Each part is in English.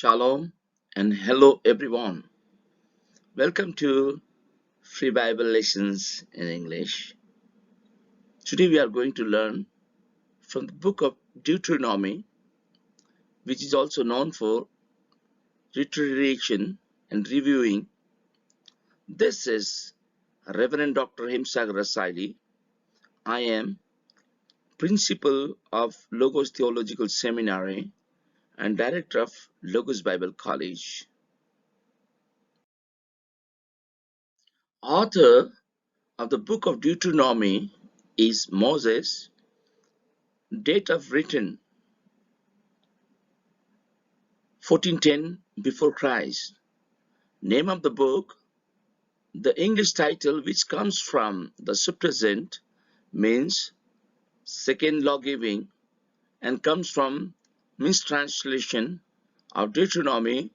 Shalom and hello everyone. Welcome to Free Bible Lessons in English. Today we are going to learn from the book of Deuteronomy, which is also known for reiteration and reviewing. This is Reverend Dr. Himsagar Rasaili. I am Principal of Logos Theological Seminary and Director of Logos Bible College. Author of the book of Deuteronomy is Moses. Date of written 1410 before Christ. Name of the book, the English title, which comes from the Septuagint, means second lawgiving and comes from mistranslation of Deuteronomy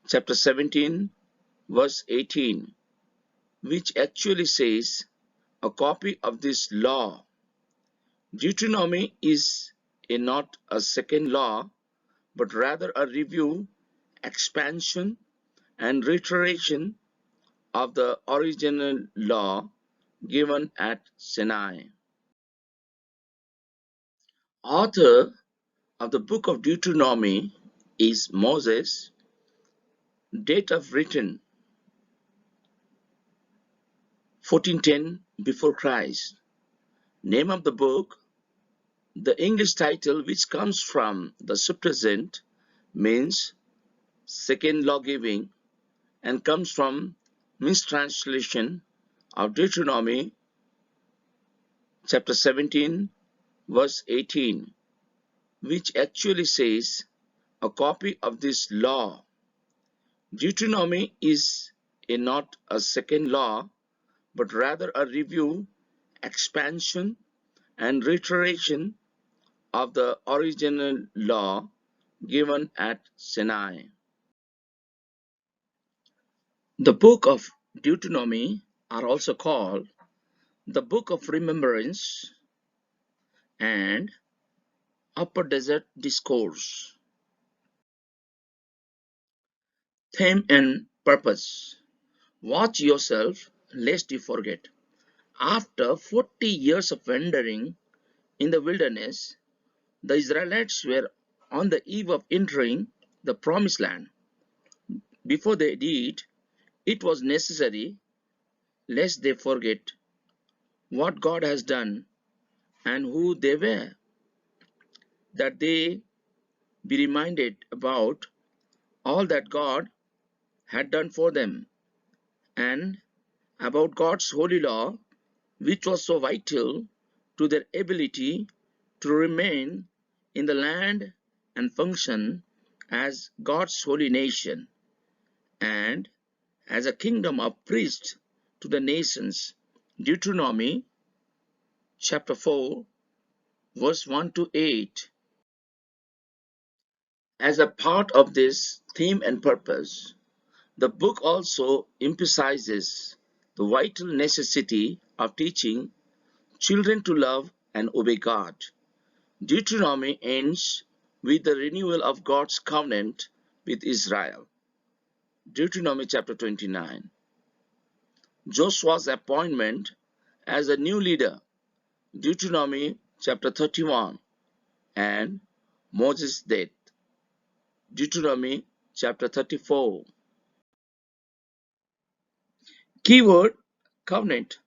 chapter 17 verse 18, which actually says a copy of this law. Deuteronomy is not a second law, but rather a review, expansion, and reiteration of the original law given at Sinai. Author of the book of Deuteronomy is Moses. Date of written 1410 before Christ. Name of the book, the English title, which comes from the Septuagint, means second lawgiving and comes from mistranslation of Deuteronomy chapter 17 verse 18, which actually says a copy of this law. Deuteronomy is not a second law, but rather a review, expansion, and reiteration of the original law given at Sinai. The book of Deuteronomy are also called the Book of Remembrance and Upper Desert Discourse. Theme and purpose. Watch yourself lest you forget. After 40 years of wandering in the wilderness, the Israelites were on the eve of entering the promised land. Before they did, it was necessary, lest they forget what God has done and who they were, that they be reminded about all that God had done for them and about God's holy law, which was so vital to their ability to remain in the land and function as God's holy nation and as a kingdom of priests to the nations. Deuteronomy chapter 4 verse 1 to 8. As a part of this theme and purpose, the book also emphasizes the vital necessity of teaching children to love and obey God. Deuteronomy ends with the renewal of God's covenant with Israel. Deuteronomy chapter 29. Joshua's appointment as a new leader. Deuteronomy chapter 31. And Moses' death. Deuteronomy chapter 34. Keyword covenant.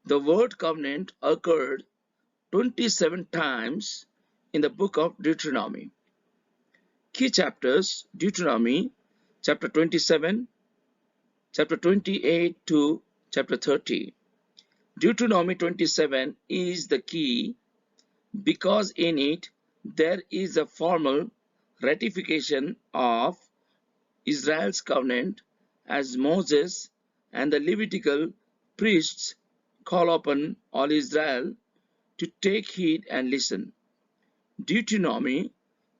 The word covenant occurred 27 times in the book of Deuteronomy. Key chapters: Deuteronomy chapter 27, chapter 28 to chapter 30. Deuteronomy 27 is the key because in it there is a formal ratification of Israel's covenant as Moses and the Levitical priests call upon all Israel to take heed and listen. Deuteronomy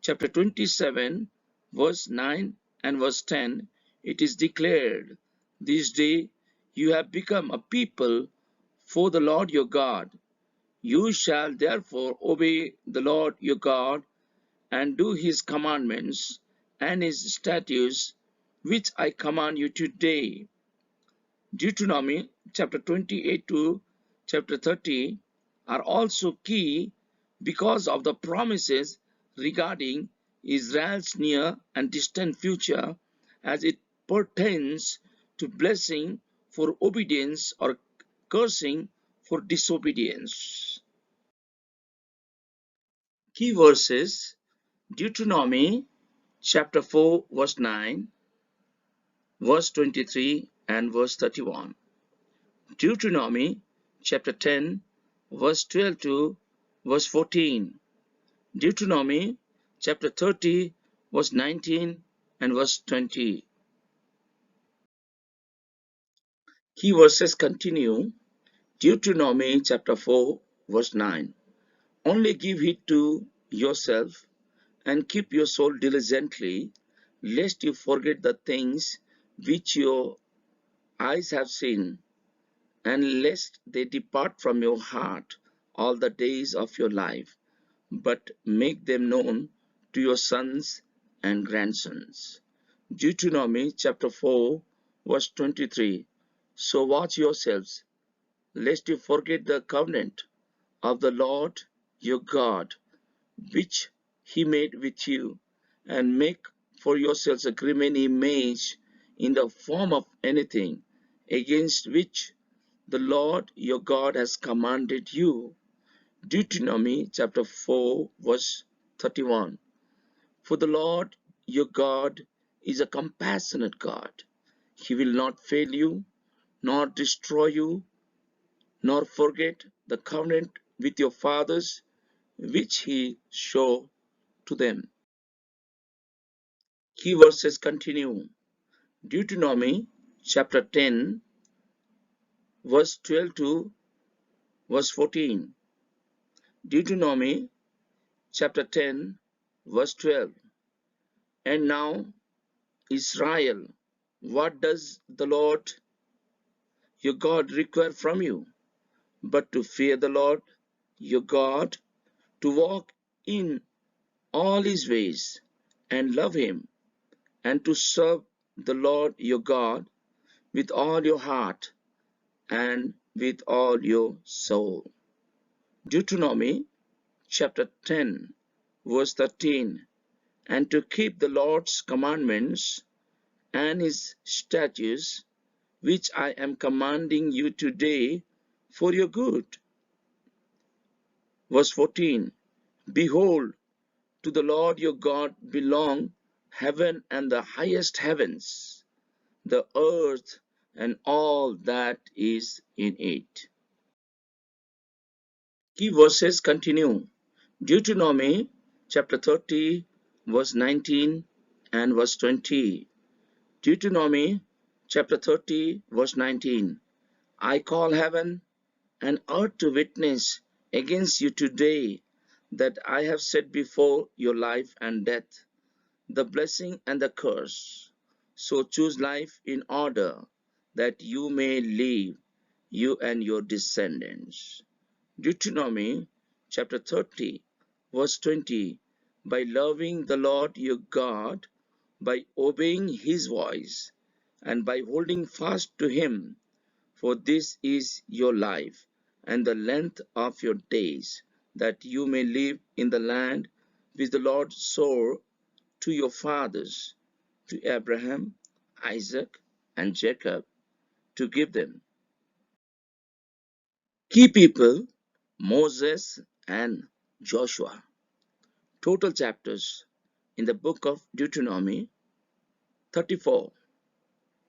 chapter 27 verse 9 and verse 10, it is declared, "This day you have become a people for the Lord your God. You shall therefore obey the Lord your God and do his commandments and his statutes, which I command you today. Deuteronomy chapter 28 to chapter 30 are also key because of the promises regarding Israel's near and distant future as it pertains to blessing for obedience or cursing for disobedience. Key verses: Deuteronomy chapter 4 verse 9, verse 23 and verse 31. Deuteronomy chapter 10 verse 12 to verse 14. Deuteronomy chapter 30 verse 19 and verse 20. Key verses continue. Deuteronomy chapter 4 verse 9. Only give heed to yourself and keep your soul diligently, lest you forget the things which your eyes have seen, and lest they depart from your heart all the days of your life, but make them known to your sons and grandsons. Deuteronomy chapter 4 verse 23. So watch yourselves, lest you forget the covenant of the Lord your God, which he made with you, and make for yourselves a graven image in the form of anything against which the Lord your God has commanded you. Deuteronomy chapter 4 verse 31. For the Lord your God is a compassionate God. He will not fail you, nor destroy you, nor forget the covenant with your fathers, which he swore to them. Key verses continue. Deuteronomy chapter 10 verse 12 to verse 14. Deuteronomy chapter 10 verse 12. And now, Israel, what does the Lord your God require from you, but to fear the Lord your God, to walk in all his ways, and love him, and to serve the Lord your God with all your heart and with all your soul. Deuteronomy chapter 10 verse 13. And to keep the Lord's commandments and his statutes, which I am commanding you today for your good. Verse 14. Behold, to the Lord your God belong heaven and the highest heavens, the earth and all that is in it. Key verses continue. Deuteronomy chapter 30 verse 19 and verse 20. Deuteronomy chapter 30 verse 19. I call heaven and earth to witness against you today that I have set before your life and death, the blessing and the curse. So choose life in order that you may live, you and your descendants. Deuteronomy chapter 30 verse 20. By loving the Lord your God, by obeying his voice, and by holding fast to him, for this is your life and the length of your days, that you may live in the land which the Lord swore to your fathers, to Abraham, Isaac, and Jacob, to give them. Key people: Moses and Joshua. Total chapters in the book of Deuteronomy 34.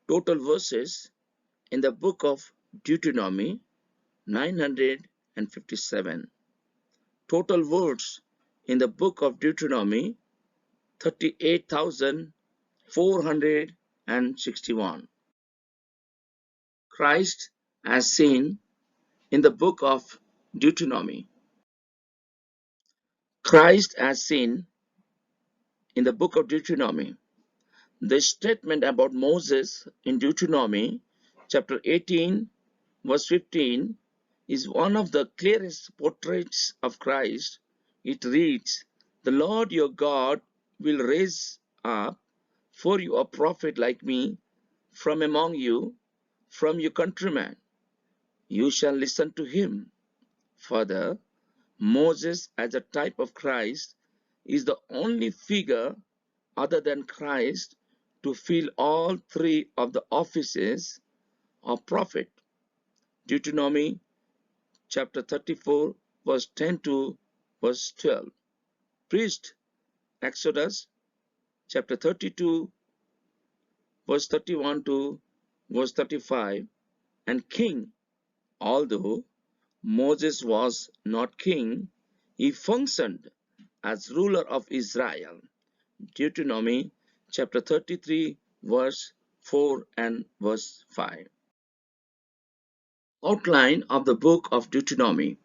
Total verses in the book of Deuteronomy 957. Total words in the book of Deuteronomy 38,461. Christ as seen in the book of Deuteronomy. Christ as seen in the book of Deuteronomy. The statement about Moses in Deuteronomy chapter 18 verse 15 is one of the clearest portraits of Christ. It reads, "The Lord your God will raise up For you a prophet like me from among you, from your countrymen. You shall listen to him. Further, Moses, as a type of Christ, is the only figure other than Christ to fill all three of the offices of prophet. Deuteronomy chapter 34, verse 10 to verse 12. Priest, Exodus chapter 32, verse 31 to verse 35. And king, although Moses was not king, he functioned as ruler of Israel. Deuteronomy chapter 33, verse 4 and verse 5. Outline of the book of Deuteronomy.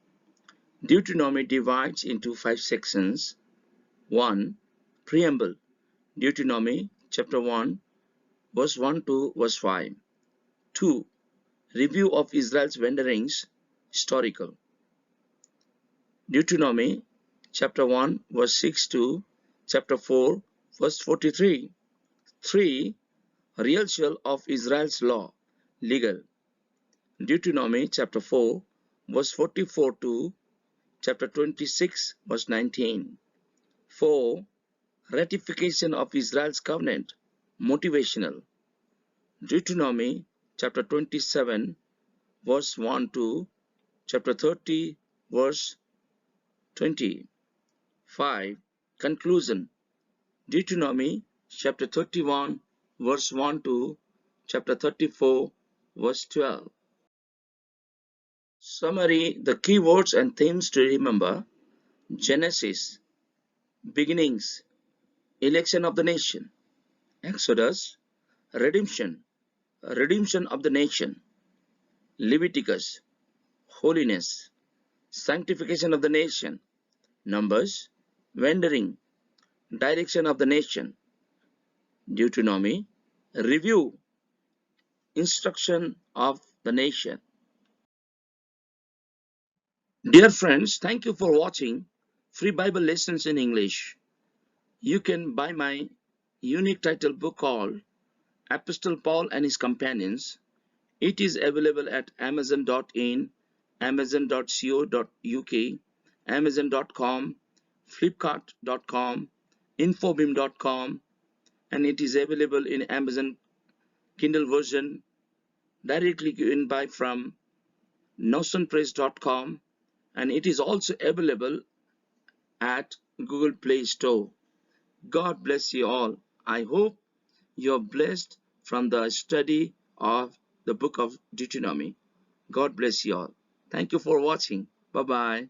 Deuteronomy divides into 5 sections. 1. Preamble. Deuteronomy chapter 1, verse 1 to verse 5. 2. Review of Israel's wanderings, historical. Deuteronomy chapter 1, verse 6 to chapter 4, verse 43. 3. Rehearsal of Israel's law, legal. Deuteronomy chapter 4, verse 44 to chapter 26, verse 19. 4. Ratification of Israel's covenant, motivational. Deuteronomy chapter 27, verse 1 to chapter 30, verse 20. 5. Conclusion. Deuteronomy chapter 31, verse 1 to chapter 34, verse 12. Summary. The key words and themes to remember: Genesis, beginnings, election of the nation. Exodus, redemption, redemption of the nation. Leviticus, holiness, sanctification of the nation. Numbers, wandering, direction of the nation. Deuteronomy, review, instruction of the nation. Dear friends, thank you for watching Free Bible Lessons in English. You can buy my unique title book called Apostle Paul and His Companions. It is available at amazon.in, amazon.co.uk, amazon.com, flipkart.com, infobim.com, and it is available in Amazon Kindle version. Directly you can buy from notionpress.com, and it is also available at Google Play Store. God bless you all. I hope you are blessed from the study of the book of Deuteronomy. God bless you all. Thank you for watching. Bye-bye.